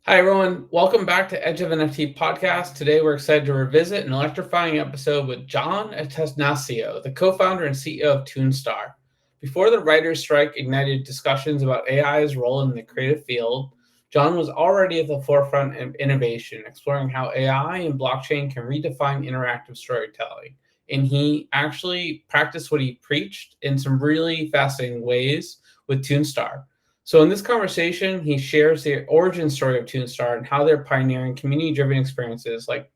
Hi, everyone. Welcome back to Edge of NFT podcast. Today, we're excited to revisit an electrifying episode with John Attanasio, the co-founder and CEO of Toonstar. Before the writer's strike ignited discussions about AI's role in the creative field, John was already at the forefront of innovation, exploring how AI and blockchain can redefine interactive storytelling. And he actually practiced what he preached in some really fascinating ways with Toonstar. So in this conversation, he shares the origin story of Toonstar and how they're pioneering community-driven experiences like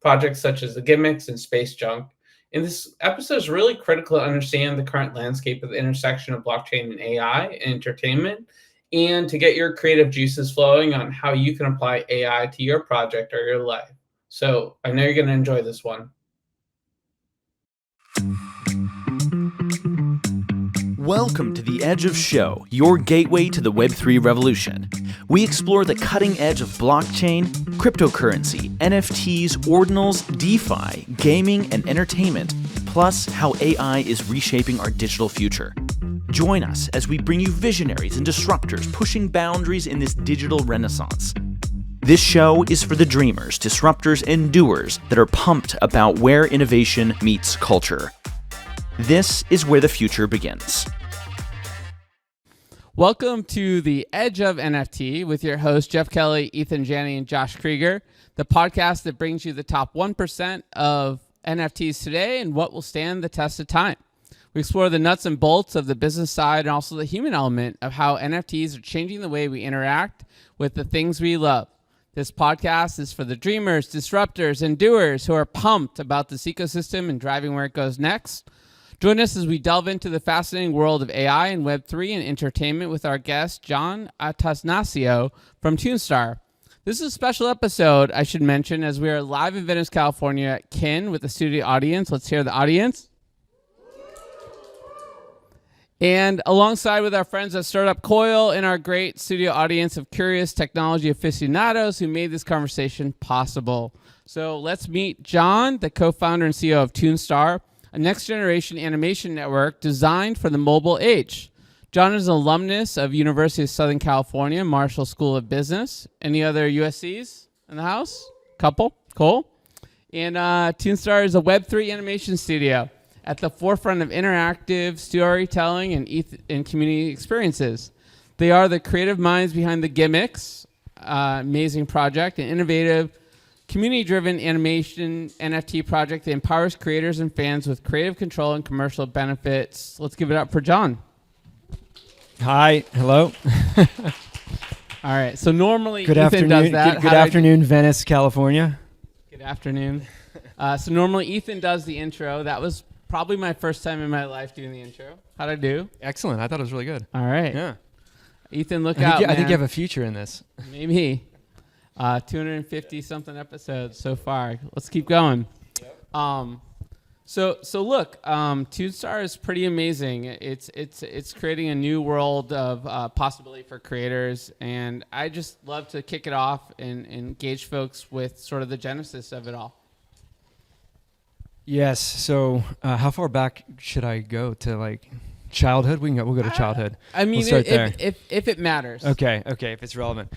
projects such as the Gimmicks and Space Junk. And this episode is really critical to understand the current landscape of the intersection of blockchain and AI and entertainment, and to get your creative juices flowing on how you can apply AI to your project or your life. So I know you're going to enjoy this one. Welcome to The Edge of Show, your gateway to the Web3 revolution. We explore the cutting edge of blockchain, cryptocurrency, NFTs, ordinals, DeFi, gaming, and entertainment, plus how AI is reshaping our digital future. Join us as we bring you visionaries and disruptors pushing boundaries in this digital renaissance. This show is for the dreamers, disruptors, and doers that are pumped about where innovation meets culture. This is where the future begins. Welcome to the Edge of NFT with your hosts, Jeff Kelly, Ethan Janney, and Josh Krieger, the podcast that brings you the top 1% of NFTs today and what will stand the test of time. We explore the nuts and bolts of the business side and also the human element of how NFTs are changing the way we interact with the things we love. This podcast is for the dreamers, disruptors, and doers who are pumped about this ecosystem and driving where it goes next. Join us as we delve into the fascinating world of AI and Web3 and entertainment with our guest, John Attanasio from Toonstar. This is a special episode, I should mention, as we are live in Venice, California at Kin with the studio audience. Let's hear the audience. And alongside with our friends at Startup Coil and our great studio audience of curious technology aficionados who made this conversation possible. So let's meet John, the co-founder and CEO of Toonstar, a next-generation animation network designed for the mobile age. John is an alumnus of University of Southern California, Marshall School of Business. Any other USCs in the house? Couple? Cool. And Toonstar is a Web3 animation studio at the forefront of interactive storytelling and community experiences. They are the creative minds behind the Gimmicks, amazing project, an innovative community-driven animation NFT project that empowers creators and fans with creative control and commercial benefits. Let's give it up for John. Hi. Hello. All right. So normally Good Ethan afternoon. does that. Good afternoon, Venice, California. Good afternoon. So normally Ethan does the intro. That was probably my first time in my life doing the intro. How'd I do? Excellent. I thought it was really good. All right. Yeah. Ethan, look I out, think man. you have a future in this. Maybe. 250 something episodes so far. Let's keep going. Yep. So look, Toonstar is pretty amazing. It's creating a new world of possibility for creators, and I just love to kick it off and engage folks with sort of the genesis of it all. Yes. So how far back should I go to, like, childhood? We'll go to childhood. I mean, we'll start there. If it matters. Okay. If it's relevant.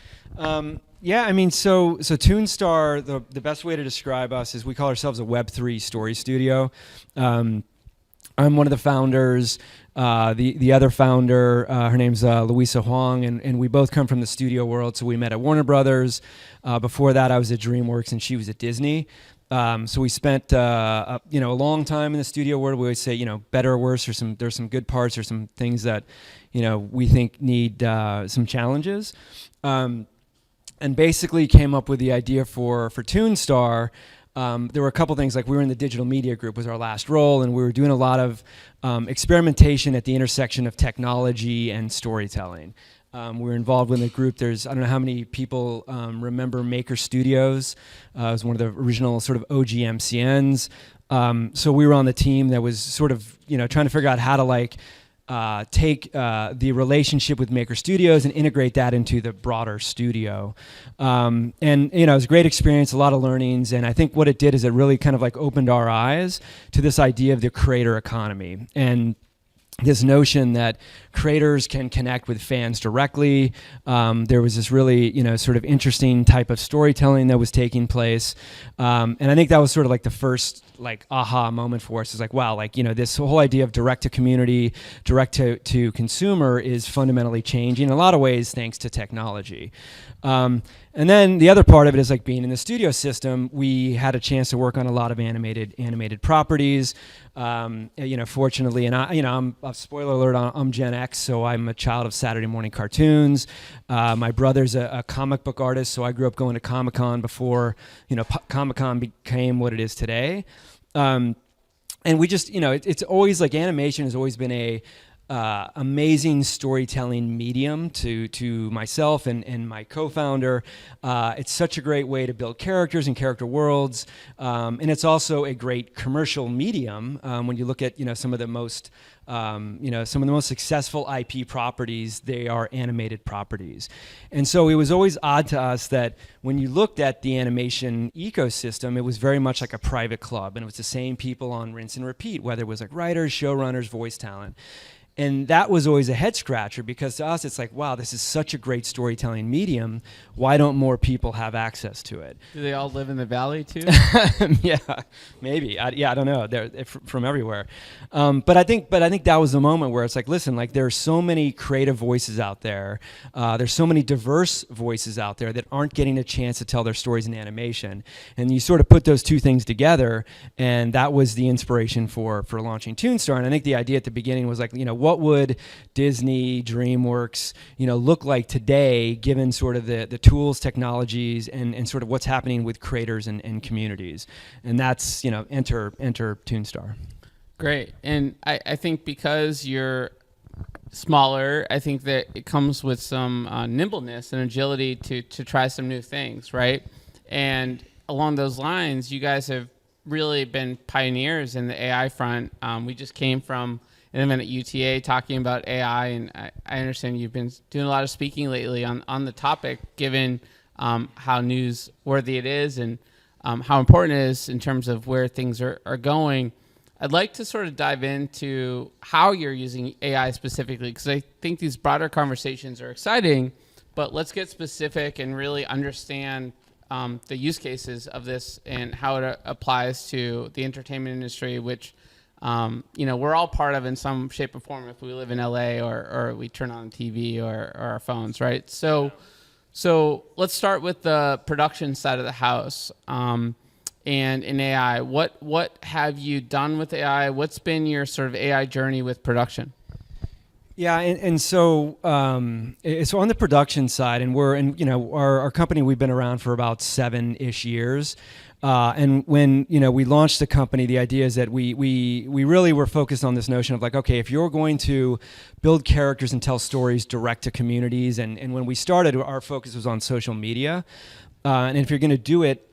Yeah, I mean, so Toonstar, the best way to describe us is we call ourselves a Web3 story studio. I'm one of the founders. The other founder, her name's Louisa Huang, and we both come from the studio world. So we met at Warner Brothers. Before that, I was at DreamWorks, and she was at Disney. So we spent a long time in the studio world. We always say, better or worse, there's some good parts, or some things that we think need some challenges. And basically came up with the idea for Toonstar. There were a couple things, like we were in the digital media group was our last role, and we were doing a lot of experimentation at the intersection of technology and storytelling. We were involved with a group. I don't know how many people remember Maker Studios. It was one of the original sort of OG MCNs. So we were on the team that was sort of trying to figure out how to take the relationship with Maker Studios and integrate that into the broader studio. And it was a great experience, a lot of learnings. And I think what it did is it really kind of opened our eyes to this idea of the creator economy. And this notion that creators can connect with fans directly. There was this really, sort of interesting type of storytelling that was taking place. And I think that was sort of like the first aha moment for us. Is like, wow, this whole idea of direct to community, direct to consumer is fundamentally changing in a lot of ways thanks to technology. And then the other part of it is like being in the studio system, we had a chance to work on a lot of animated properties. Fortunately, and I'm a spoiler alert, I'm Gen X, so I'm a child of Saturday morning cartoons. My brother's a comic book artist, so I grew up going to Comic-Con before, Comic-Con became what it is today. And we just, it's always like animation has always been a amazing storytelling medium to myself and my co-founder. It's such a great way to build characters and character worlds, and it's also a great commercial medium when you look at some of the most successful IP properties. They are animated properties, and so it was always odd to us that when you looked at the animation ecosystem, it was very much like a private club, and it was the same people on rinse and repeat, whether it was like writers, showrunners, voice talent. And that was always a head scratcher, because to us it's like, wow, this is such a great storytelling medium. Why don't more people have access to it? Do they all live in the valley too? Yeah, maybe. I don't know. They're from everywhere. But I think that was the moment where it's like, listen, like there are so many creative voices out there. There's so many diverse voices out there that aren't getting a chance to tell their stories in animation. And you sort of put those two things together, and that was the inspiration for launching Toonstar. And I think the idea at the beginning was like, what would Disney, DreamWorks, look like today, given sort of the tools, technologies, and sort of what's happening with creators and communities. And that's, enter Toonstar. Great. And I think because you're smaller, I think that it comes with some nimbleness and agility to try some new things, right? And along those lines, you guys have really been pioneers in the AI front. We just came from an event at UTA talking about AI, and I understand you've been doing a lot of speaking lately on the topic, given how newsworthy it is and how important it is in terms of where things are going. I'd like to sort of dive into how you're using AI specifically, because I think these broader conversations are exciting, but let's get specific and really understand the use cases of this and how it applies to the entertainment industry, which we're all part of in some shape or form if we live in LA or we turn on TV or our phones, right? So let's start with the production side of the house. And in AI, what have you done with AI? What's been your sort of AI journey with production? Yeah, and so on the production side, and our company, we've been around for about 7-ish years. And when we launched the company, the idea is that we really were focused on this notion of like, okay, if you're going to build characters and tell stories direct to communities, and when we started, our focus was on social media, and if you're going to do it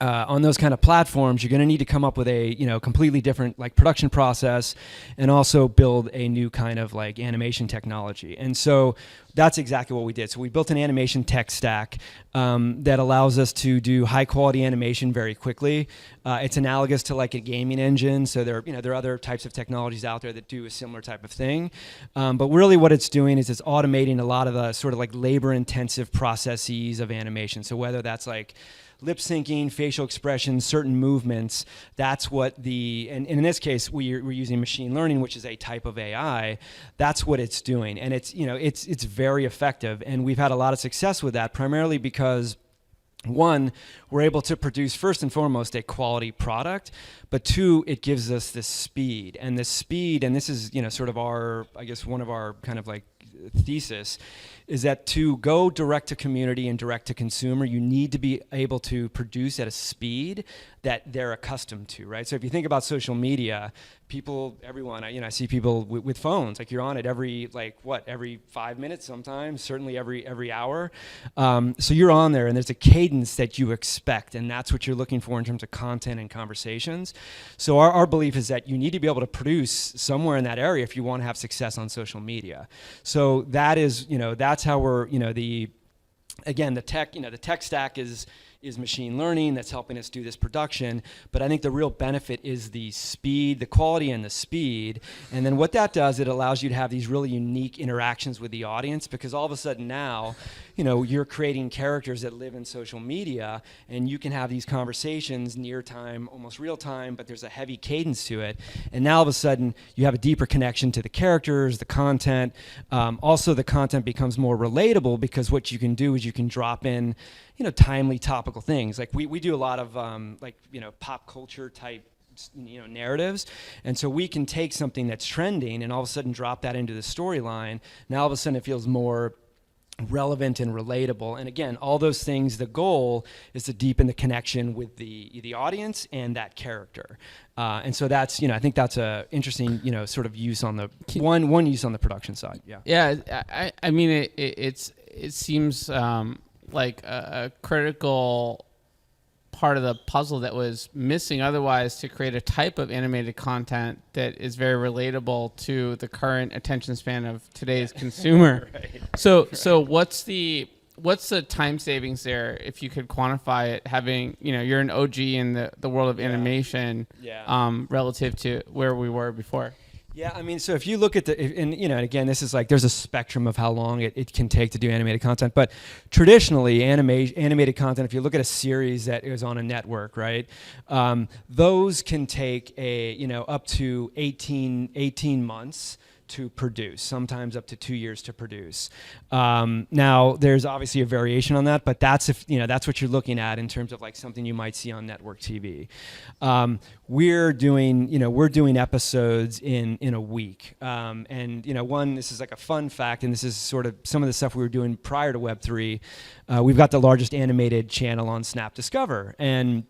on those kind of platforms, you're going to need to come up with a completely different like production process, and also build a new kind of like animation technology. And so that's exactly what we did. So we built an animation tech stack that allows us to do high quality animation very quickly. It's analogous to like a gaming engine. So there are other types of technologies out there that do a similar type of thing. But really what it's doing is it's automating a lot of the sort of like labor intensive processes of animation. So whether that's like lip syncing, facial expressions, certain movements, that's what and in this case, we're using machine learning, which is a type of AI. That's what it's doing. And it's very effective. And we've had a lot of success with that, primarily because one, we're able to produce first and foremost a quality product, but two, it gives us this speed. And this speed, and this is sort of one of our kind of like thesis, is that to go direct to community and direct to consumer, you need to be able to produce at a speed that they're accustomed to, right? So if you think about social media, everyone, I see people with phones, like you're on it every 5 minutes sometimes, certainly every hour. So you're on there, and there's a cadence that you expect, and that's what you're looking for in terms of content and conversations. So our belief is that you need to be able to produce somewhere in that area if you want to have success on social media. So that is, that's how we're, the tech stack is is machine learning that's helping us do this production. But I think the real benefit is the speed, the quality and the speed. And then what that does, it allows you to have these really unique interactions with the audience, because all of a sudden now, you're creating characters that live in social media, and you can have these conversations near time, almost real time, but there's a heavy cadence to it. And now all of a sudden you have a deeper connection to the characters, the content. Also the content becomes more relatable, because what you can do is you can drop in, timely topical things. Like we do a lot of pop culture type narratives, and so we can take something that's trending and all of a sudden drop that into the storyline. Now all of a sudden it feels more relevant and relatable. And again, all those things, the goal is to deepen the connection with the audience and that character. And so that's, I think that's a interesting, sort of use on the one use on the production side. Yeah. Yeah. I mean, it seems like a critical part of the puzzle that was missing otherwise to create a type of animated content that is very relatable to the current attention span of today's consumer. Right. So what's the time savings there, if you could quantify it, having, you're an OG in the world of animation, relative to where we were before? Yeah, I mean, so if you look at and again, this is like, there's a spectrum of how long it can take to do animated content, but traditionally animated content, if you look at a series that is on a network, right, those can take up to 18 months to produce, sometimes up to 2 years to produce. Now, there's obviously a variation on that, but that's that's what you're looking at in terms of like something you might see on network TV. We're doing episodes in a week, and this is like a fun fact, and this is sort of some of the stuff we were doing prior to Web3. We've got the largest animated channel on Snap Discover, and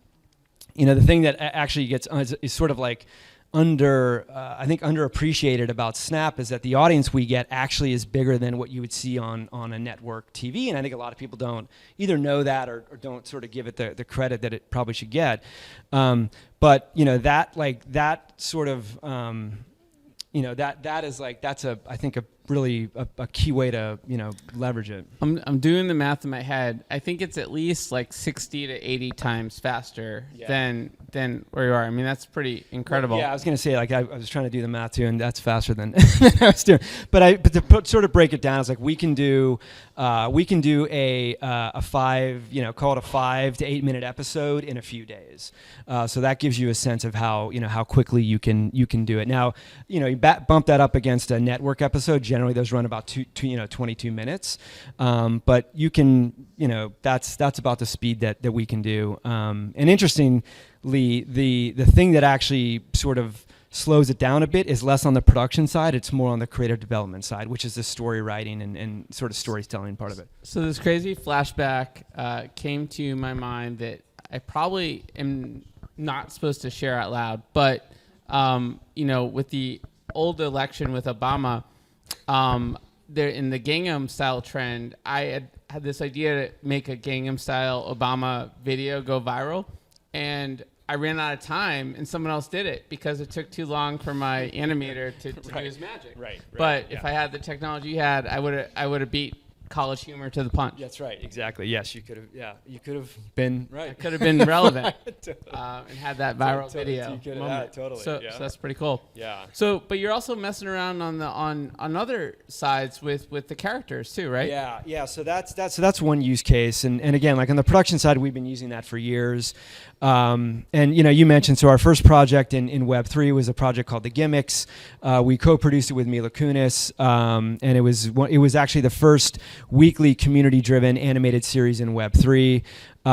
the thing that actually gets is sort of like I think underappreciated about Snap is that the audience we get actually is bigger than what you would see on a network TV, and I think a lot of people don't either know that or don't sort of give it the credit that it probably should get. But that sort of that is like, that's I think a really a key way to leverage it. I'm doing the math in my head. I think it's at least like 60 to 80 times faster than where you are. I mean, that's pretty incredible. Yeah, I was gonna say, like, I was trying to do the math too, and that's faster than I was doing. But sort of break it down, it's like we can do a 5 to 8 minute episode in a few days. So that gives you a sense of how how quickly you can do it. Now, you bump that up against a network episode. Generally, those run about 22 minutes. But you can, that's about the speed that we can do. And interestingly, the thing that actually sort of slows it down a bit is less on the production side. It's more on the creative development side, which is the story writing and sort of storytelling part of it. So this crazy flashback came to my mind that I probably am not supposed to share out loud, but with the old election with Obama, there in the Gangnam Style trend, I had this idea to make a Gangnam Style Obama video go viral, and I ran out of time, and someone else did it because it took too long for my animator to do his magic. Right. But if I had the technology you had, I would have beat College Humor to the punch. That's right. Exactly. Yes, you could have. Yeah, you could have been right. I could have been relevant Totally. And had that viral video. You could moment. totally. So that's pretty cool. Yeah. So, but you're also messing around on other sides with the characters too, right? Yeah. So that's one use case, and again, like on the production side, we've been using that for years. And you mentioned, so our first project in Web3 was a project called the Gimmicks. We co-produced it with Mila Kunis, and it was actually the first weekly community-driven animated series in Web3. We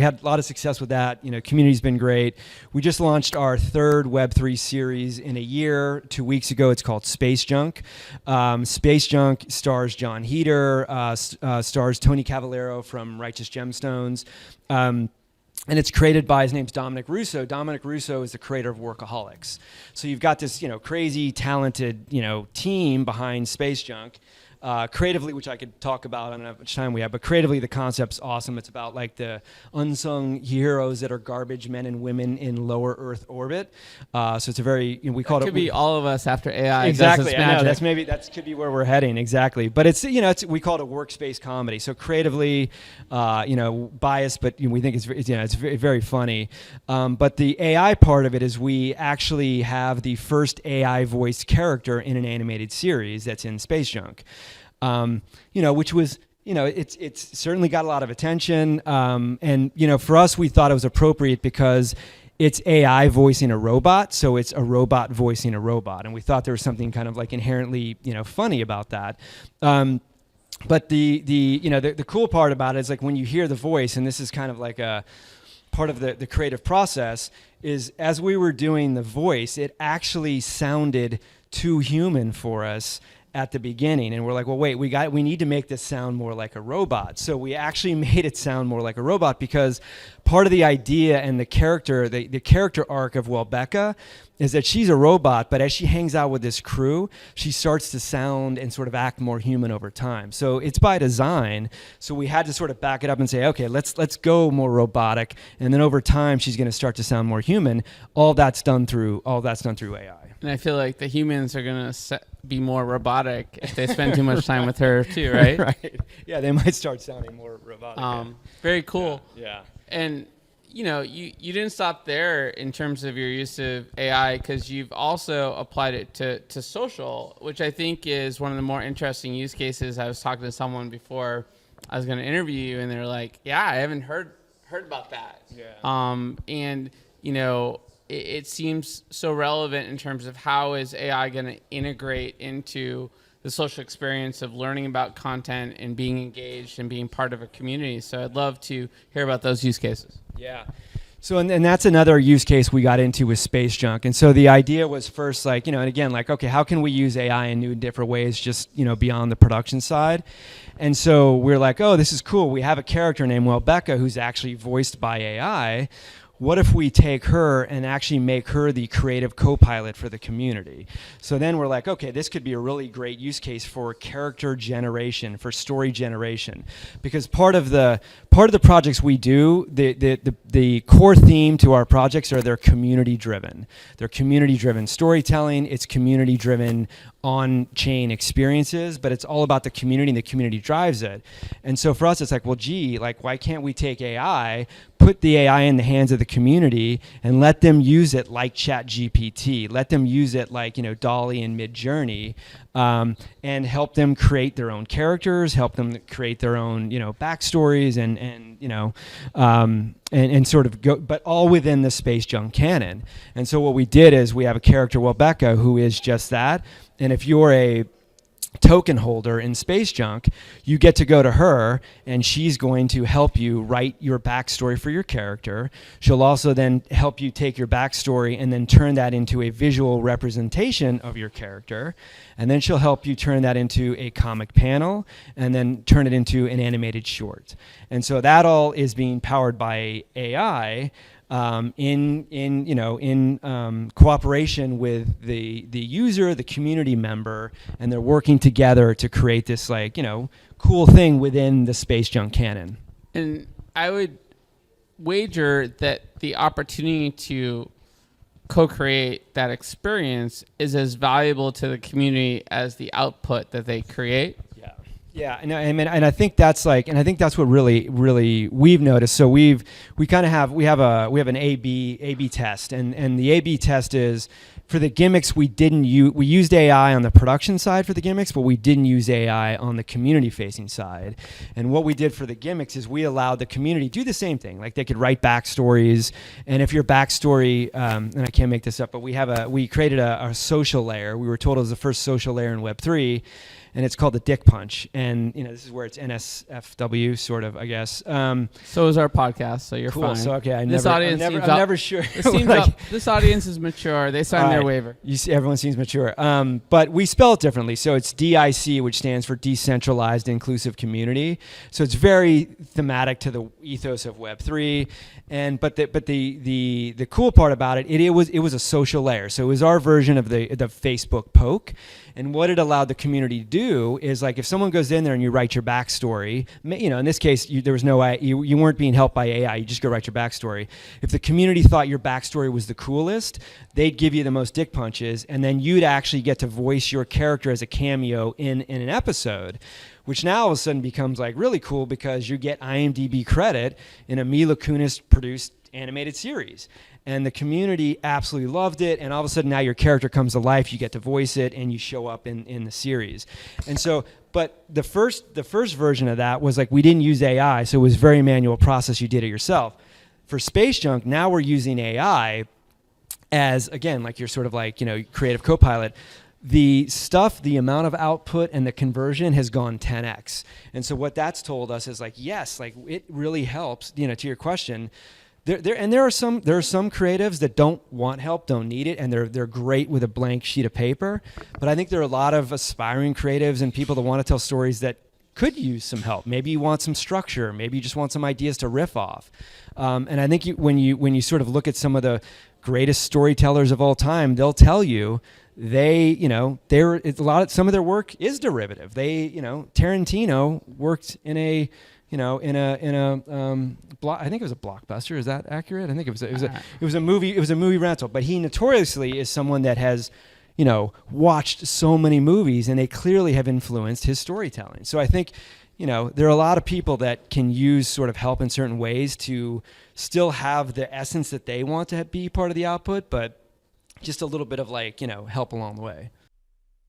had a lot of success with that. Community's been great. We just launched our third Web3 series in a year. 2 weeks ago, it's called Space Junk. Space Junk stars John Heder, stars Tony Cavallero from Righteous Gemstones. And it's created by, his name's Dominic Russo. Dominic Russo is the creator of Workaholics. So you've got this, crazy, talented, team behind Space Junk. Creatively, which I could talk about, I don't know how much time we have, but creatively the concept's awesome. It's about like the unsung heroes that are garbage men and women in lower Earth orbit. So it's a very, we call it. Could be all of us after AI. Exactly. Does its I know, magic. that could be where we're heading. Exactly. But it's, we call it a workspace comedy. So creatively, biased, but we think it's very, very funny. But the AI part of it is we actually have the first AI voiced character in an animated series that's in Space Junk. Which was, it's certainly got a lot of attention. And for us, we thought it was appropriate because it's AI voicing a robot, so it's a robot voicing a robot, and we thought there was something kind of like inherently, funny about that. But the cool part about it is like when you hear the voice, and this is kind of like a part of the creative process, is as we were doing the voice, it actually sounded too human for us at the beginning, and we're like, well, wait, we need to make this sound more like a robot. So we actually made it sound more like a robot because part of the idea and the character arc of Welbecca is that she's a robot, but as she hangs out with this crew, she starts to sound and sort of act more human over time. So it's by design. So we had to sort of back it up and say, okay, let's go more robotic, and then over time she's going to start to sound more human. All that's done through AI. And I feel like the humans are going to be more robotic if they spend too much time with her too, right? Right. Yeah, they might start sounding more robotic. Very cool. Yeah. And you didn't stop there in terms of your use of AI, because you've also applied it to social, which I think is one of the more interesting use cases. I was talking to someone before I was going to interview you, and they're like, "Yeah, I haven't heard about that." Yeah. It seems so relevant in terms of how is AI going to integrate into the social experience of learning about content and being engaged and being part of a community. So I'd love to hear about those use cases. Yeah. So, and that's another use case we got into with Space Junk. And so the idea was first like, and again, like, okay, how can we use AI in new different ways just, beyond the production side? And so we're like, oh, this is cool. We have a character named Welbecca who's actually voiced by AI. What if we take her and actually make her the creative co-pilot for the community? So then we're like, okay, this could be a really great use case for character generation, for story generation, because part of the projects we do, the core theme to our projects are they're community driven. They're community driven storytelling. It's community driven on-chain experiences, but it's all about the community, and the community drives it. And so for us, it's like, well, gee, like, why can't we take AI, put the AI in the hands of the community, and let them use it like ChatGPT, let them use it like, DALL-E and Midjourney, and help them create their own characters, help them create their own, backstories, and sort of go, but all within the Space Junk canon. And so what we did is we have a character, Welbecca, who is just that. And if you're a token holder in Space Junk, you get to go to her, and she's going to help you write your backstory for your character. She'll also then help you take your backstory and then turn that into a visual representation of your character. And then she'll help you turn that into a comic panel and then turn it into an animated short. And so that all is being powered by AI. In cooperation with the user, the community member, and they're working together to create this cool thing within the Space Junk canon. And I would wager that the opportunity to co-create that experience is as valuable to the community as the output that they create. Yeah, and I think that's what really we've noticed. So we have an A/B test, and the A/B test is for the gimmicks. We used AI on the production side for the gimmicks, but we didn't use AI on the community facing side. And what we did for the gimmicks is we allowed the community to do the same thing. Like they could write backstories, and if your backstory, and I can't make this up, but we created a social layer. We were told it was the first social layer in Web3. And it's called the Dick Punch, and this is where it's NSFW, sort of, I guess. So is our podcast, so you're cool. fine. So okay, I'm this never sure. This audience is mature. They signed their waiver. You see, everyone seems mature. But we spell it differently. So it's DIC, which stands for Decentralized Inclusive Community. So it's very thematic to the ethos of Web3. But the cool part about it, it was a social layer. So it was our version of the Facebook poke. And what it allowed the community to do do is like if someone goes in there and you write your backstory, in this case, there was no you weren't being helped by AI. You just go write your backstory. If the community thought your backstory was the coolest, they'd give you the most dick punches, and then you'd actually get to voice your character as a cameo in an episode, which now all of a sudden becomes like really cool because you get IMDb credit in a Mila Kunis produced animated series. And the community absolutely loved it, and all of a sudden now your character comes to life, you get to voice it, and you show up in the series. And so, but the first version of that was like we didn't use AI, so it was very manual process, you did it yourself. For Space Junk, now we're using AI as, again, like you're sort of like, creative co-pilot. The amount of output and the conversion has gone 10x. And so what that's told us is like, yes, like it really helps, to your question. There are some creatives that don't want help, don't need it, and they're great with a blank sheet of paper. But I think there are a lot of aspiring creatives and people that want to tell stories that could use some help. Maybe you want some structure. It's you just want some ideas to riff off. And I think when you sort of look at some of the greatest storytellers of all time, they'll tell you some of their work is derivative. Tarantino worked in a I think it was a Blockbuster. Is that accurate? I think it was a movie rental. But he notoriously is someone that has, watched so many movies, and they clearly have influenced his storytelling. So I think, there are a lot of people that can use sort of help in certain ways to still have the essence that they want to be part of the output, but just a little bit of like, help along the way.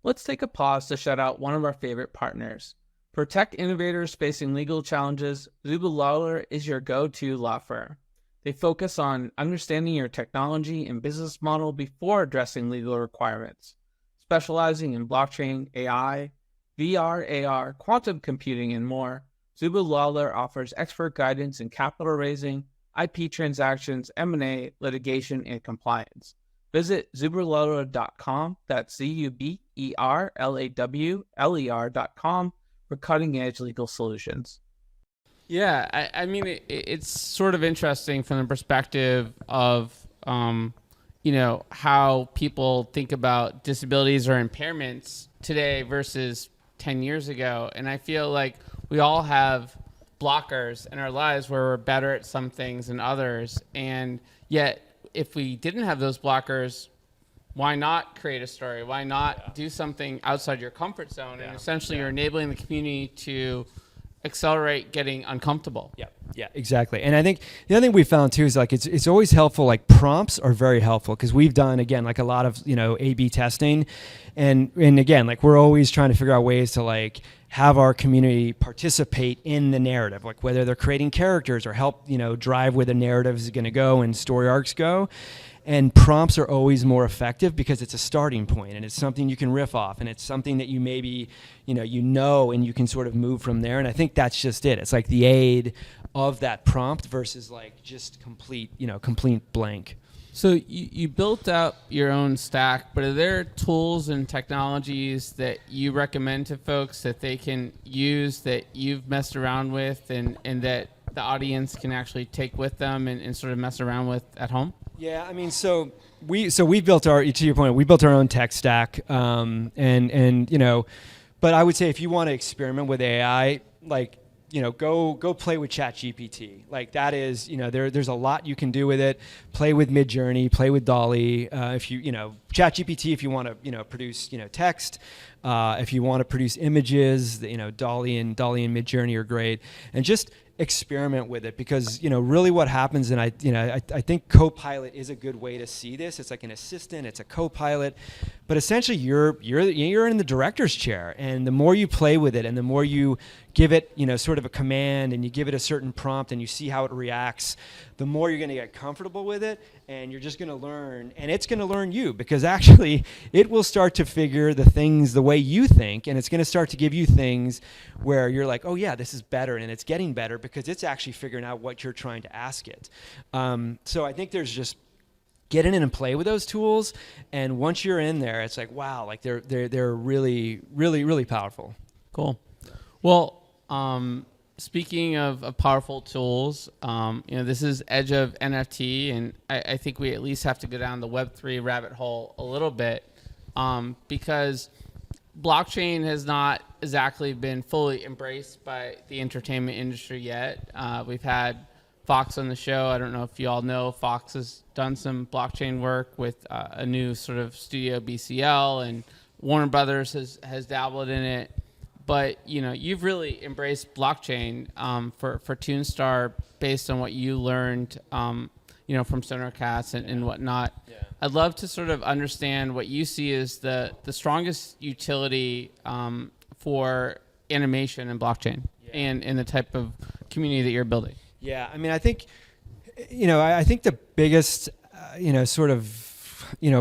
Let's take a pause to shout out one of our favorite partners. For tech innovators facing legal challenges, Zuba Lawler is your go-to law firm. They focus on understanding your technology and business model before addressing legal requirements. Specializing in blockchain, AI, VR, AR, quantum computing, and more, Zuba Lawler offers expert guidance in capital raising, IP transactions, M&A, litigation, and compliance. Visit zuberlawler.com, that's ZUBERLAWLER.com, for cutting-edge legal solutions. Yeah, I mean, it's sort of interesting from the perspective of, how people think about disabilities or impairments today versus 10 years ago. And I feel like we all have blockers in our lives where we're better at some things than others. And yet, if we didn't have those blockers, why not create a story? Why not do something outside your comfort zone? And essentially you're enabling the community to accelerate getting uncomfortable. Yeah, exactly. And I think the other thing we found too is like it's always helpful, like prompts are very helpful because we've done, again, like a lot of, A/B testing. And again, like we're always trying to figure out ways to like have our community participate in the narrative, like whether they're creating characters or help, drive where the narrative is going to go and story arcs go. And prompts are always more effective because it's a starting point and it's something you can riff off and it's something that you maybe, and you can sort of move from there. And I think that's just it. It's like the aid of that prompt versus like just complete blank. So you built out your own stack, but are there tools and technologies that you recommend to folks that they can use that you've messed around with and that the audience can actually take with them and sort of mess around with at home? Yeah, I mean, so we built to your point, we built our own tech stack, but I would say if you want to experiment with AI, like, go play with ChatGPT. Like that is, there's a lot you can do with it. Play with Midjourney, play with Dolly. If you, ChatGPT, if you want to, produce, text. If you want to produce images, Dolly and Midjourney are great. And just experiment with it because really what happens, and I think Copilot is a good way to see this. It's like an assistant, it's a Copilot, but essentially you're in the director's chair, and the more you play with it and the more you give it sort of a command and you give it a certain prompt and you see how it reacts, the more you're going to get comfortable with it, and you're just going to learn, and it's going to learn you because actually it will start to figure the things the way you think, and it's going to start to give you things where you're like, oh yeah, this is better, and it's getting better because it's actually figuring out what you're trying to ask it. So I think there's just get in and play with those tools, and once you're in there, it's like, wow, like they're really, really, really powerful. Cool. Well, speaking of powerful tools, this is Edge of NFT, and I think we at least have to go down the Web3 rabbit hole a little bit because blockchain has not exactly been fully embraced by the entertainment industry yet. We've had Fox on the show. I don't know if you all know, Fox has done some blockchain work with a new sort of studio, BCL, and Warner Brothers has dabbled in it. But you've really embraced blockchain for Toonstar based on what you learned, from SonarCast and whatnot. Yeah. I'd love to sort of understand what you see as the strongest utility for animation and blockchain, and the type of community that you're building. Yeah, I mean, I think, I think the biggest, sort of,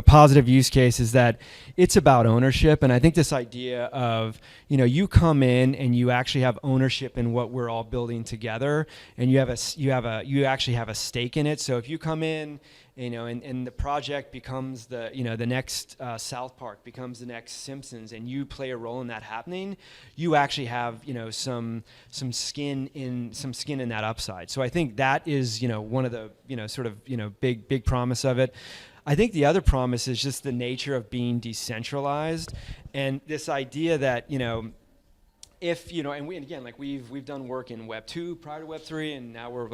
positive use case is that it's about ownership. And I think this idea of, you come in and you actually have ownership in what we're all building together, and you actually have a stake in it. So if you come in, and the project becomes the next South Park, becomes the next Simpsons, and you play a role in that happening, you actually have some skin in that upside. So I think that is one of the sort of big promise of it. I think the other promise is just the nature of being decentralized, and this idea that if and we've done work in Web 2 prior to Web 3, and now we're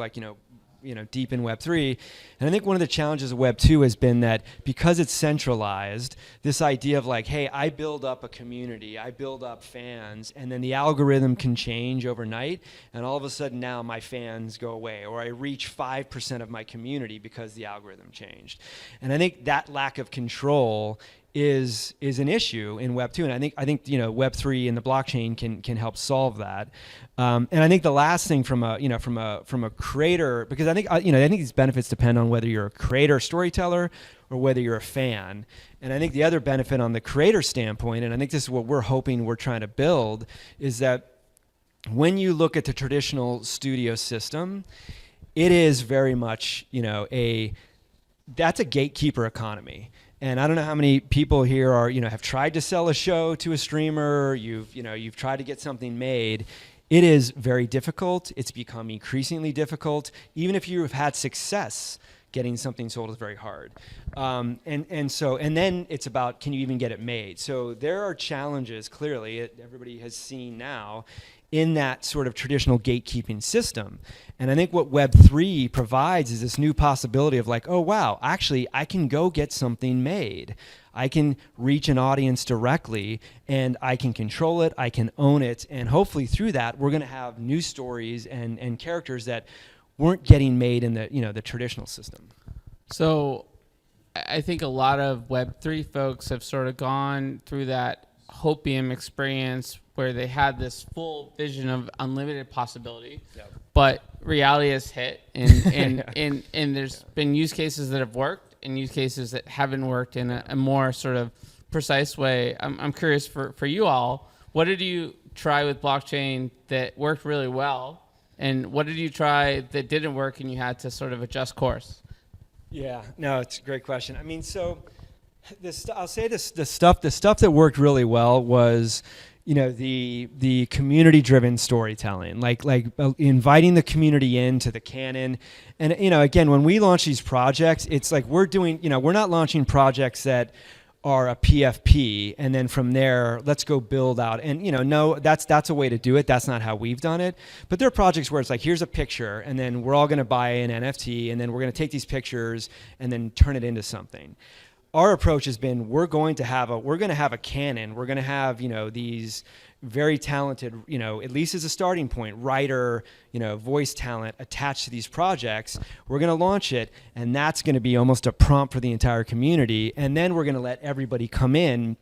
deep in Web 3. And I think one of the challenges of Web 2 has been that because it's centralized, this idea of hey, I build up a community, I build up fans, and then the algorithm can change overnight, and all of a sudden now my fans go away, or I reach 5% of my community because the algorithm changed. And I think that lack of control is an issue in Web 2, and I think Web 3 and the blockchain can help solve that. And I think the last thing from a creator, because I think these benefits depend on whether you're a creator, storyteller, or whether you're a fan. And I think the other benefit on the creator standpoint, and I think this is what we're trying to build, is that when you look at the traditional studio system, it is very much that's a gatekeeper economy. And I don't know how many people here are, have tried to sell a show to a streamer. You've tried to get something made. It is very difficult. It's become increasingly difficult. Even if you have had success, getting something sold is very hard. And then it's about, can you even get it made? So there are challenges, clearly, everybody has seen now, in that sort of traditional gatekeeping system. And I think what Web3 provides is this new possibility of oh, wow, actually, I can go get something made. I can reach an audience directly, and I can control it, I can own it, and hopefully through that, we're going to have new stories and characters that weren't getting made in the traditional system. So I think a lot of Web3 folks have sort of gone through that hopium experience where they had this full vision of unlimited possibility, but reality has hit, and there's been use cases that have worked and use cases that haven't worked in a more sort of precise way. I'm curious for you all, what did you try with blockchain that worked really well, and what did you try that didn't work and you had to sort of adjust course? Yeah, no, it's a great question. I mean, so I'll say this: the stuff that worked really well was, the community-driven storytelling, like inviting the community into the canon. And again, when we launch these projects, it's we're not launching projects that are a PFP, and then from there, let's go build out. And no, that's a way to do it. That's not how we've done it. But there are projects where it's here's a picture, and then we're all going to buy an NFT, and then we're going to take these pictures and then turn it into something. Our approach has been, we're going to have a canon. We're going to have, these very talented, at least as a starting point, writer, voice talent attached to these projects. We're going to launch it, and that's going to be almost a prompt for the entire community. And then we're going to let everybody come in,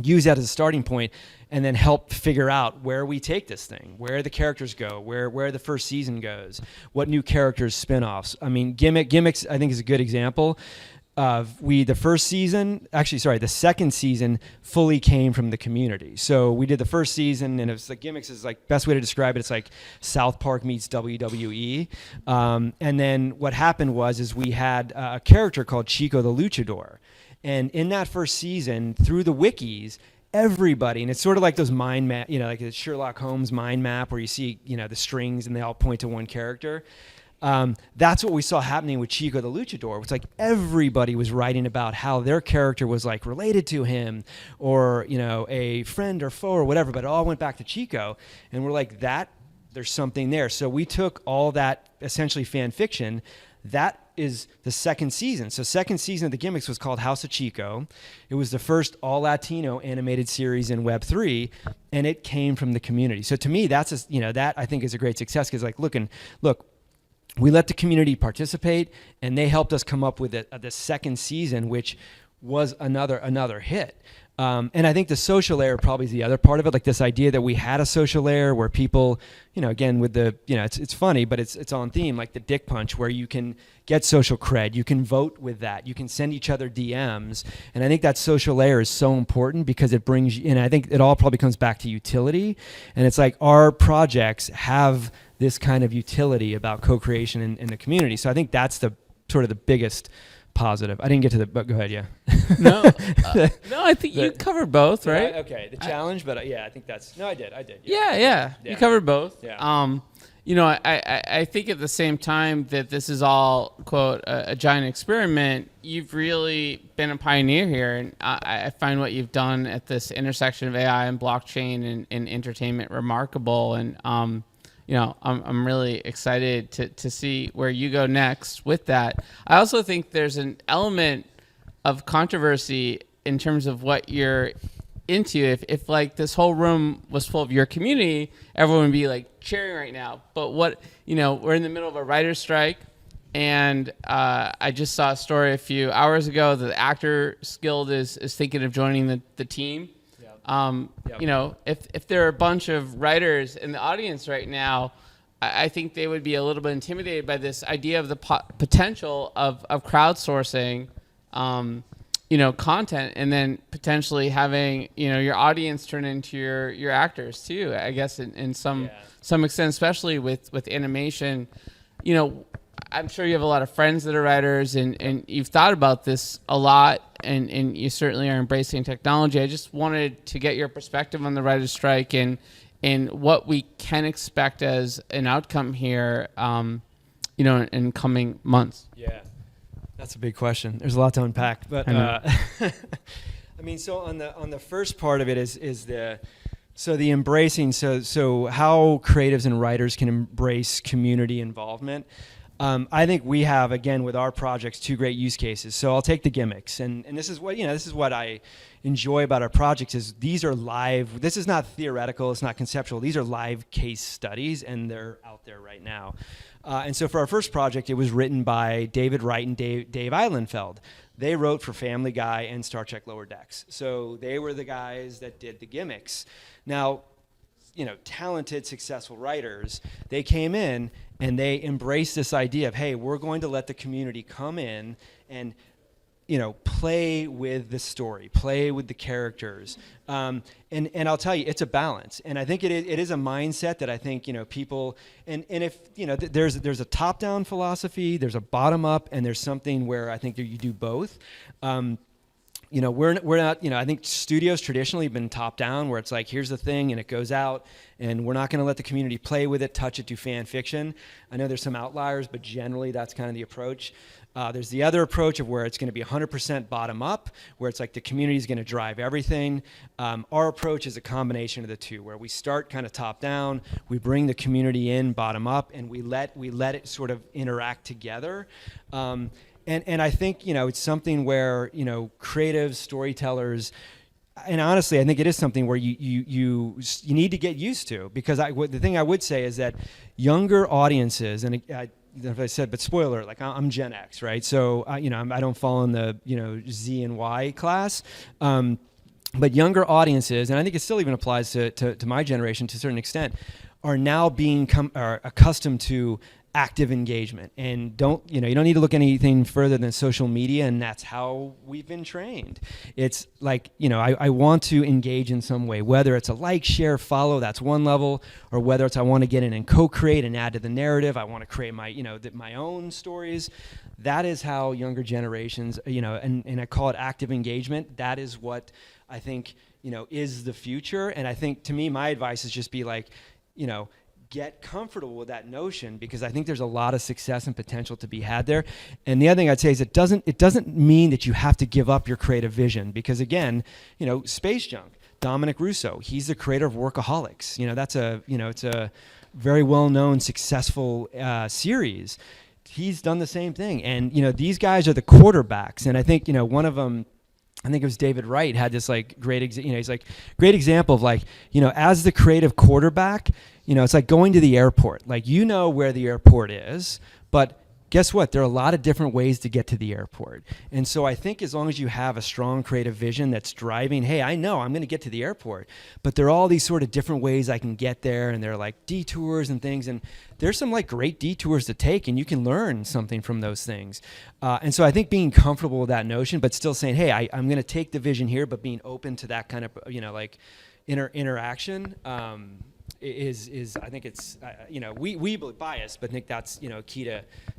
use that as a starting point, and then help figure out where we take this thing, where the characters go, where the first season goes, what new characters, spin-offs. I mean, Gimmicks, I think, is a good example. The second season fully came from the community. So we did the first season, and it was Gimmicks is best way to describe it. It's South Park meets WWE. And then what happened was we had a character called Chico the Luchador. And in that first season, through the wikis, everybody, and it's sort of like those mind map, like the Sherlock Holmes mind map where you see, the strings and they all point to one character. That's what we saw happening with Chico the Luchador. It's like everybody was writing about how their character was like related to him, or a friend or foe or whatever, but it all went back to Chico, and we're like, that there's something there. So we took all that essentially fan fiction. That is the second season. So second season of the Gimmicks was called House of Chico. It was the first all Latino animated series in Web3, and it came from the community. So to me, that's that I think is a great success, because look, we let the community participate, and they helped us come up with the second season, which was another hit. And I think the social layer probably is the other part of it, like this idea that we had a social layer where people, again, with the, it's funny, but it's on theme, like the dick punch, where you can get social cred, you can vote with that, you can send each other DMs. And I think that social layer is so important, because it brings, and I think it all probably comes back to utility. And it's like our projects have this kind of utility about co-creation in the community. So I think that's the sort of the biggest positive. I didn't get to the, but go ahead, yeah. No, I think you covered both, right? Okay, the challenge, but I think that's, no, I did. Yeah. You covered both. Yeah. I think at the same time that this is all, quote, a giant experiment, you've really been a pioneer here. And I find what you've done at this intersection of AI and blockchain and entertainment remarkable. And, I'm really excited to see where you go next with that. I also think there's an element of controversy in terms of what you're into. If like this whole room was full of your community, everyone would be like cheering right now. But we're in the middle of a writer's strike, and I just saw a story a few hours ago that the Actors Guild is thinking of joining the team. If there are a bunch of writers in the audience right now, I think they would be a little bit intimidated by this idea of the potential of crowdsourcing, content, and then potentially having, your audience turn into your actors too, I guess in some extent, especially with animation. I'm sure you have a lot of friends that are writers, and you've thought about this a lot, and you certainly are embracing technology. I just wanted to get your perspective on the writer's strike and what we can expect as an outcome here, in coming months. Yeah, that's a big question. There's a lot to unpack, but so on the first part of it is the embracing. So how creatives and writers can embrace community involvement. I think we have, again, with our projects, two great use cases. So I'll take the Gimmicks, and this is what I enjoy about our projects is these are live. This is not theoretical. It's not conceptual. These are live case studies, and they're out there right now. And so for our first project, it was written by David Wright and Dave Eilenfeld. They wrote for Family Guy and Star Trek Lower Decks. So they were the guys that did the Gimmicks. Now, talented, successful writers, they came in and they embraced this idea of, hey, we're going to let the community come in and, play with the story, play with the characters. And I'll tell you, it's a balance. And I think it is a mindset that I think, people, and if, there's a top-down philosophy, there's a bottom-up, and there's something where I think that you do both. We're not, I think studios traditionally have been top down, where it's like, here's the thing, and it goes out, and we're not going to let the community play with it, touch it, do fan fiction. I know there's some outliers, but generally that's kind of the approach. There's the other approach of where it's going to be 100% bottom up, where it's like the community is going to drive everything. Our approach is a combination of the two, where we start kind of top down, we bring the community in bottom up, and we let it sort of interact together. And I think, it's something where, creative storytellers, and honestly, I think it is something where you need to get used to, because the thing I would say is that younger audiences, and if I said, but spoiler, like I'm Gen X, right? So, I don't fall in the, Z and Y class. But younger audiences, and I think it still even applies to my generation to a certain extent, are now being accustomed to active engagement, and you don't need to look anything further than social media, and that's how we've been trained. It's like, I want to engage in some way, whether it's a like, share, follow, that's one level, or whether it's I want to get in and co-create and add to the narrative, I want to create my my own stories. That is how younger generations, and I call it active engagement. That is what I think is the future. And I think, to me, my advice is just be like, get comfortable with that notion, because I think there's a lot of success and potential to be had there. And the other thing I'd say is it doesn't mean that you have to give up your creative vision, because again, Space Junk, Dominic Russo, he's the creator of Workaholics. It's a very well-known, successful series. He's done the same thing. And, these guys are the quarterbacks. And I think, one of them, I think it was David Wright, had this like great example of like, as the creative quarterback, it's like going to the airport. Like, where the airport is, but guess what? There are a lot of different ways to get to the airport. And so I think as long as you have a strong creative vision that's driving, hey, I know I'm going to get to the airport, but there are all these sort of different ways I can get there, and there are like detours and things, and there's some like great detours to take, and you can learn something from those things. And so I think being comfortable with that notion, but still saying, hey, I'm going to take the vision here, but being open to that kind of, interaction, is I think it's we bias, but I think that's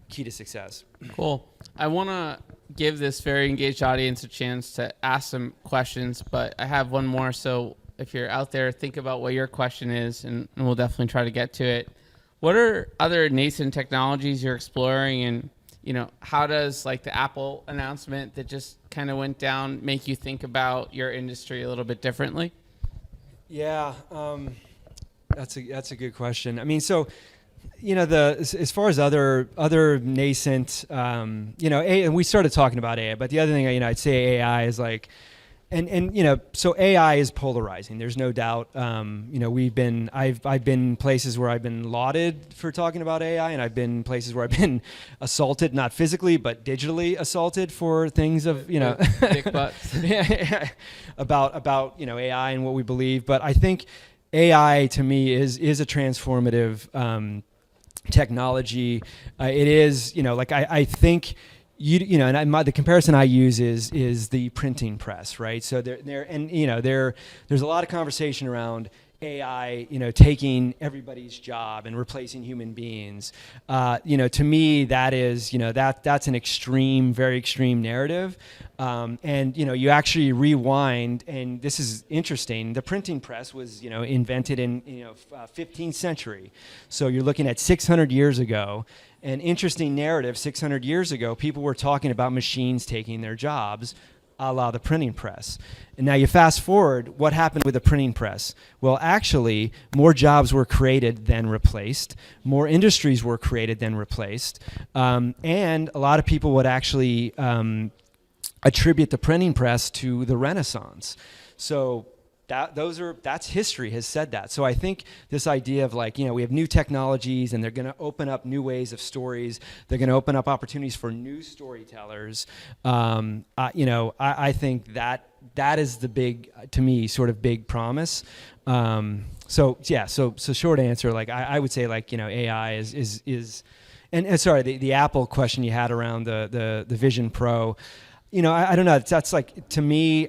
key to success. Cool. I want to give this very engaged audience a chance to ask some questions, but I have one more. So if you're out there, think about what your question is, and we'll definitely try to get to it. What are other nascent technologies you're exploring, and how does like the Apple announcement that just kind of went down make you think about your industry a little bit differently? Yeah. That's a good question. I mean, so, as far as other nascent, and we started talking about AI, but the other thing, I'd say AI is like, so AI is polarizing. There's no doubt. I've been places where I've been lauded for talking about AI, and I've been places where I've been assaulted, not physically, but digitally assaulted for things of, dick butts. about AI and what we believe. But I think AI to me is a transformative technology. It is, I think the comparison I use is the printing press, right? So there's a lot of conversation around AI, taking everybody's job and replacing human beings. To me, that is, that's an extreme, very extreme narrative. And you actually rewind, and this is interesting. The printing press was, invented in 15th century. So you're looking at 600 years ago. An interesting narrative. 600 years ago, people were talking about machines taking their jobs, a la the printing press. And now you fast forward, what happened with the printing press? Well, actually, more jobs were created than replaced. More industries were created than replaced. And a lot of people would actually attribute the printing press to the Renaissance. So that's history has said that. So I think this idea of like, we have new technologies, and they're going to open up new ways of stories. They're going to open up opportunities for new storytellers. I think that is the big, to me, sort of big promise. So short answer, like I would say, like, AI is and sorry, the Apple question you had around the Vision Pro, I don't know. That's like, to me,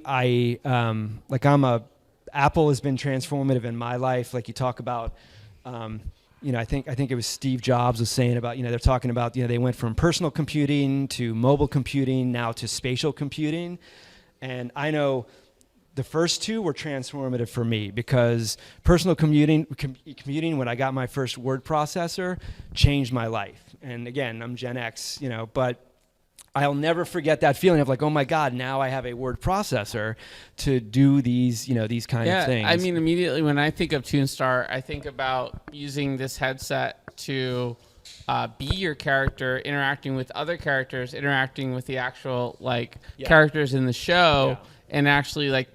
Apple has been transformative in my life. Like you talk about, I think it was Steve Jobs was saying about, they're talking about, they went from personal computing to mobile computing, now to spatial computing. And I know the first two were transformative for me, because personal computing, when I got my first word processor, changed my life. And again, I'm Gen X, but I'll never forget that feeling of like, oh my God, now I have a word processor to do these, these kind of things. I mean, immediately when I think of Toonstar, I think about using this headset to be your character, interacting with other characters, interacting with the actual characters in the show, and actually like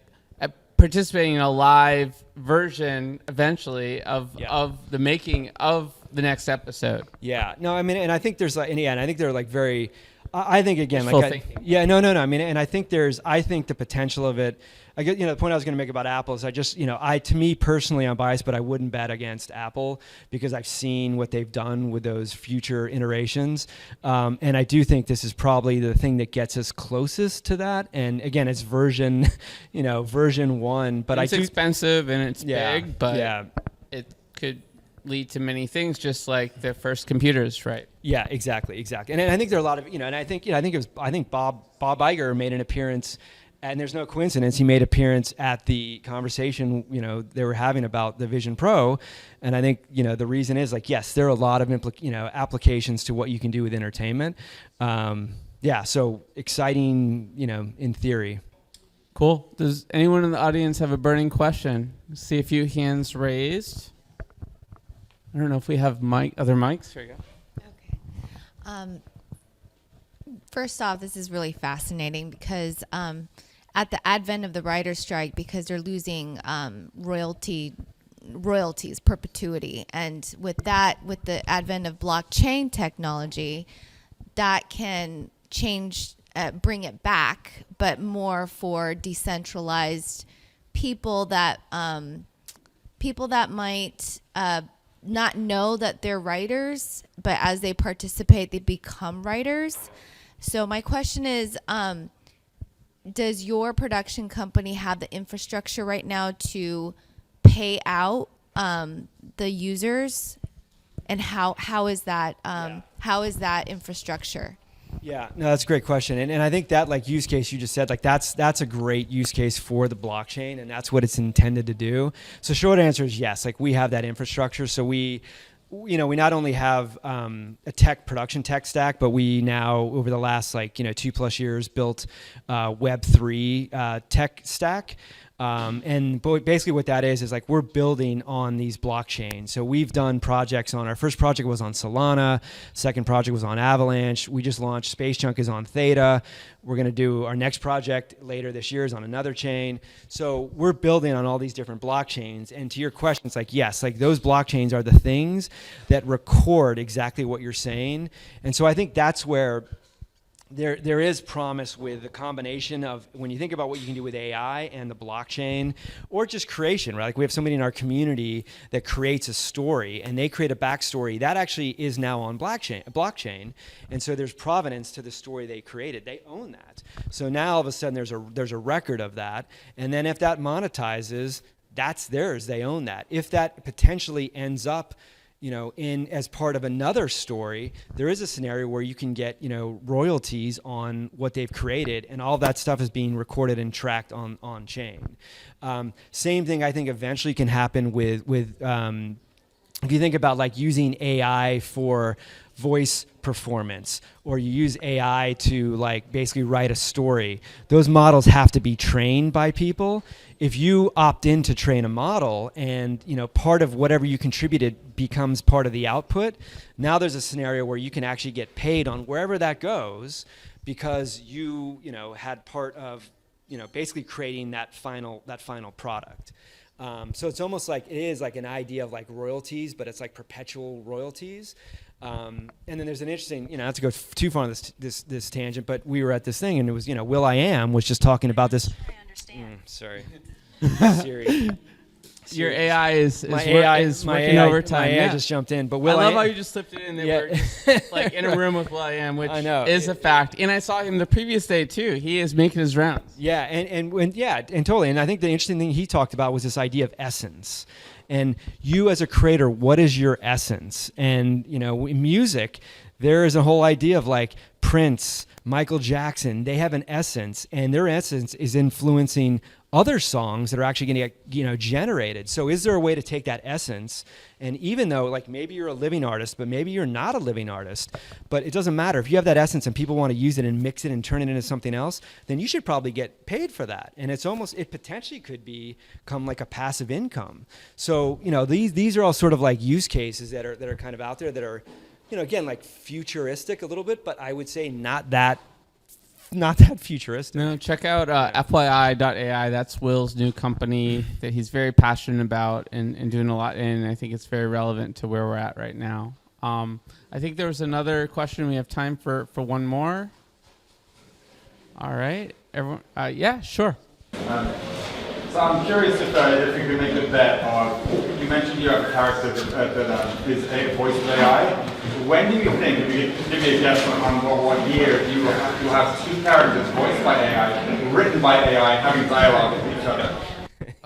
participating in a live version eventually of the making of the next episode. Yeah, no, I mean, and I think there's like, and I think they're like very. I think again, no. I mean, and I think the potential of it. I get, the point I was going to make about Apple is to me personally, I'm biased, but I wouldn't bet against Apple, because I've seen what they've done with those future iterations, and I do think this is probably the thing that gets us closest to that. And again, it's version 1, but it's expensive and it's big, but it could lead to many things, just like the first computers, right? Yeah, exactly. And I think there are a lot of, and I think Bob Iger made an appearance And there's no coincidence. He made appearance at the conversation, they were having about the Vision Pro. And I think, the reason is like, yes, there are a lot of, applications to what you can do with entertainment. So exciting, in theory. Cool. Does anyone in the audience have a burning question? See a few hands raised. I don't know if we have other mics. Here you go. Okay. First off, this is really fascinating because at the advent of the writer's strike, because they're losing royalties, perpetuity, and with the advent of blockchain technology, that can change, bring it back, but more for decentralized people that might not know that they're writers, but as they participate, they become writers. So my question is, does your production company have the infrastructure right now to pay out the users, and how is that infrastructure? Yeah, no, that's a great question. And I think that use case you just said, that's a great use case for the blockchain, and that's what it's intended to do. So short answer is yes, we have that infrastructure. So we not only have a production tech stack, but we now, over the last 2+ years, built Web3 tech stack. And basically what that is we're building on these blockchains. So we've done projects our first project was on Solana, second project was on Avalanche. We just launched Space Junk is on Theta. We're going to do our next project later this year is on another chain. So we're building on all these different blockchains. And to your question, it's yes, those blockchains are the things that record exactly what you're saying. And so I think that's where there is promise with the combination of when you think about what you can do with AI and the blockchain, or just creation, right? We have somebody in our community that creates a story and they create a backstory that actually is now on blockchain. And so there's provenance to the story they created. They own that. So now all of a sudden there's a record of that. And then if that monetizes, that's theirs. They own that. If that potentially ends up in as part of another story, there is a scenario where you can get, royalties on what they've created, and all of that stuff is being recorded and tracked on chain. Same thing I think eventually can happen with if you think about using AI for voice performance, or you use AI to basically write a story, those models have to be trained by people. If you opt in to train a model and part of whatever you contributed becomes part of the output, now there's a scenario where you can actually get paid on wherever that goes because you had part of basically creating that final product. So it's almost it is an idea of royalties, but it's perpetual royalties. And then there's an interesting, not to go too far on this tangent, but we were at this thing and it was, Will.i.am was just talking about this. I understand. Sorry. Siri. Your AI is working overtime. My AI just jumped in, but I love how you just slipped it in. They were just, in a room with Will.i.am, which is a fact. And I saw him the previous day too. He is making his rounds. Yeah, and totally. And I think the interesting thing he talked about was this idea of essence. And you as a creator, what is your essence? And in music, there is a whole idea of Prince, Michael Jackson. They have an essence, and their essence is influencing other songs that are actually going to get generated. So is there a way to take that essence, and even though maybe you're a living artist, but maybe you're not a living artist, but it doesn't matter. If you have that essence and people want to use it and mix it and turn it into something else, then you should probably get paid for that. And it potentially could become a passive income. So these are all sort of use cases that are kind of out there that are again futuristic a little bit, but I would say not that futuristic. No, check out FYI.ai. That's Will's new company that he's very passionate about and doing a lot in. I think it's very relevant to where we're at right now. I think there was another question. We have time for one more. All right. Everyone, yeah, sure. So I'm curious if you could make a bet. You mentioned you have a character that is a voice of AI. When do you think, if you could give me a guess on what year, you will have two characters voiced by AI, written by AI, having dialogue with each other?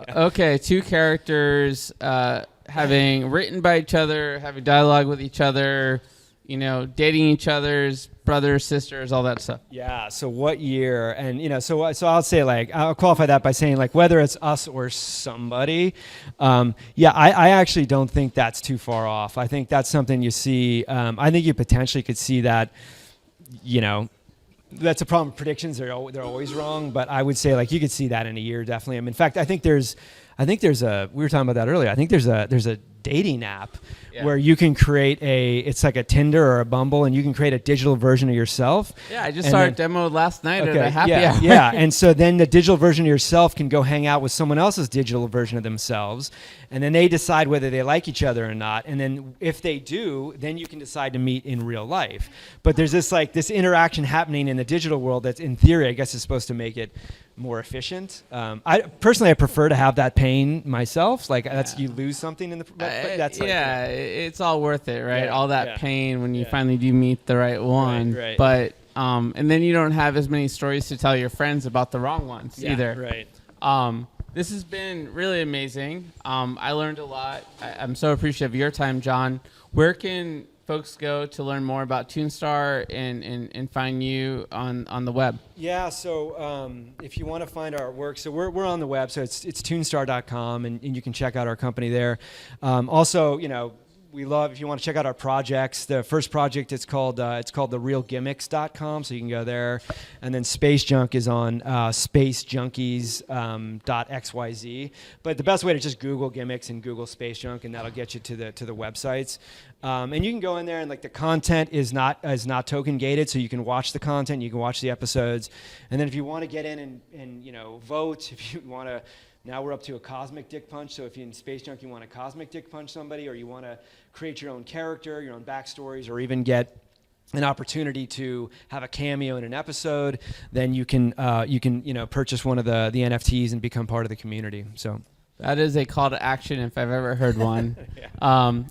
Okay, two characters having written by each other, having dialogue with each other dating each other's brothers, sisters, all that stuff? Yeah. So what year? And so I'll say, like, I'll qualify that by saying, like, whether it's us or somebody. I actually don't think that's too far off. I think that's something you see. I think you potentially could see that. That's a problem. Predictions they're always wrong, but I would say, like, you could see that in a year, definitely. In fact, I think there's a, we were talking about that earlier. I think there's a dating app where you can create it's like a Tinder or a Bumble, and you can create a digital version of yourself. Yeah, I just saw it demoed last night at a happy hour. Yeah, and so then the digital version of yourself can go hang out with someone else's digital version of themselves, and then they decide whether they like each other or not. And then if they do, then you can decide to meet in real life. But there's this interaction happening in the digital world that's, in theory, I guess is supposed to make it more efficient. I prefer to have that pain myself. Like, that's, you lose something in the. But that's like, it's all worth it, right? Yeah, all that pain when you finally do meet the right one. Right. But and then you don't have as many stories to tell your friends about the wrong ones either. Right. This has been really amazing. I learned a lot. I'm so appreciative of your time, John. Where can folks go to learn more about Toonstar and find you on the web? Yeah, so if you want to find our work, so we're on the web, so it's toonstar.com, and you can check out our company there. Also, we love, if you want to check out our projects, the first project it's called therealgimmicks.com, so you can go there. And then Space Junk is on spacejunkies.xyz. But the best way to just Google gimmicks and Google Space Junk, and that'll get you to the websites. And you can go in there, and like the content is not token gated, so you can watch the content, you can watch the episodes. And then if you want to get in and vote, if you want to. Now we're up to a cosmic dick punch, so if you're in Space Junk, you want to cosmic dick punch somebody, or you want to create your own character, your own backstories, or even get an opportunity to have a cameo in an episode, then you can purchase one of the NFTs and become part of the community. So that is a call to action if I've ever heard one.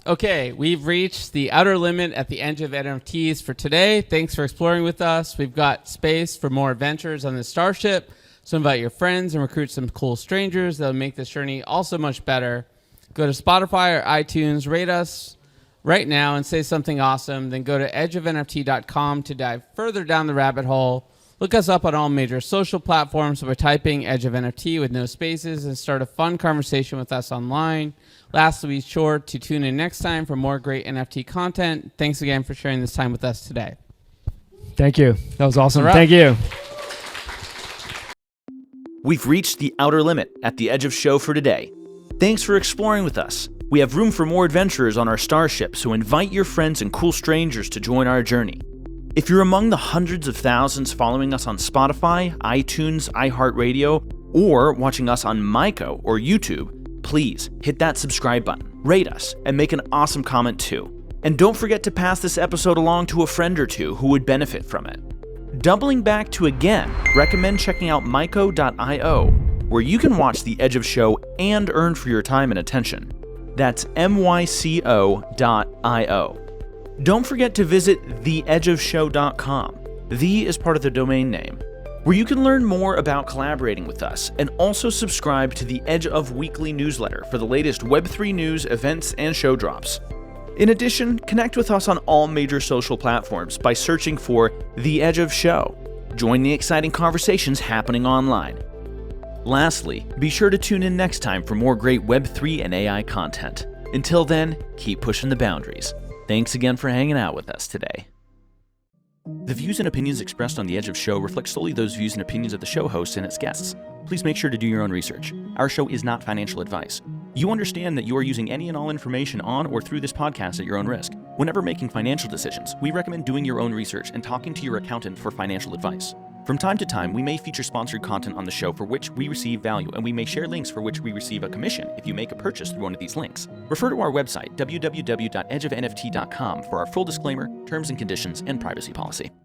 Okay, we've reached the outer limit at the edge of NFTs for today. Thanks for exploring with us. We've got space for more adventures on the Starship. So invite your friends and recruit some cool strangers that'll make this journey also much better. Go to Spotify or iTunes, rate us right now and say something awesome. Then go to edgeofnft.com to dive further down the rabbit hole. Look us up on all major social platforms by typing Edge of NFT with no spaces and start a fun conversation with us online. Lastly, be sure to tune in next time for more great NFT content. Thanks again for sharing this time with us today. Thank you. That was awesome. Thank you. We've reached the outer limit at the Edge of Show for today. Thanks for exploring with us. We have room for more adventurers on our Starship, so invite your friends and cool strangers to join our journey. If you're among the hundreds of thousands following us on Spotify, iTunes, iHeartRadio, or watching us on Myco or YouTube, please hit that subscribe button, rate us, and make an awesome comment too. And don't forget to pass this episode along to a friend or two who would benefit from it. Doubling back to again, recommend checking out myco.io, where you can watch The Edge of Show and earn for your time and attention. That's myco.io. Don't forget to visit theedgeofshow.com. The is part of the domain name, where you can learn more about collaborating with us and also subscribe to the Edge of Weekly newsletter for the latest Web3 news, events, and show drops. In addition, connect with us on all major social platforms by searching for The Edge of Show. Join the exciting conversations happening online. Lastly, be sure to tune in next time for more great Web3 and AI content. Until then, keep pushing the boundaries. Thanks again for hanging out with us today. The views and opinions expressed on The Edge of Show reflect solely those views and opinions of the show host and its guests. Please make sure to do your own research. Our show is not financial advice. You understand that you are using any and all information on or through this podcast at your own risk. Whenever making financial decisions, we recommend doing your own research and talking to your accountant for financial advice. From time to time, we may feature sponsored content on the show for which we receive value, and we may share links for which we receive a commission if you make a purchase through one of these links. Refer to our website, www.edgeofnft.com, for our full disclaimer, terms and conditions, and privacy policy.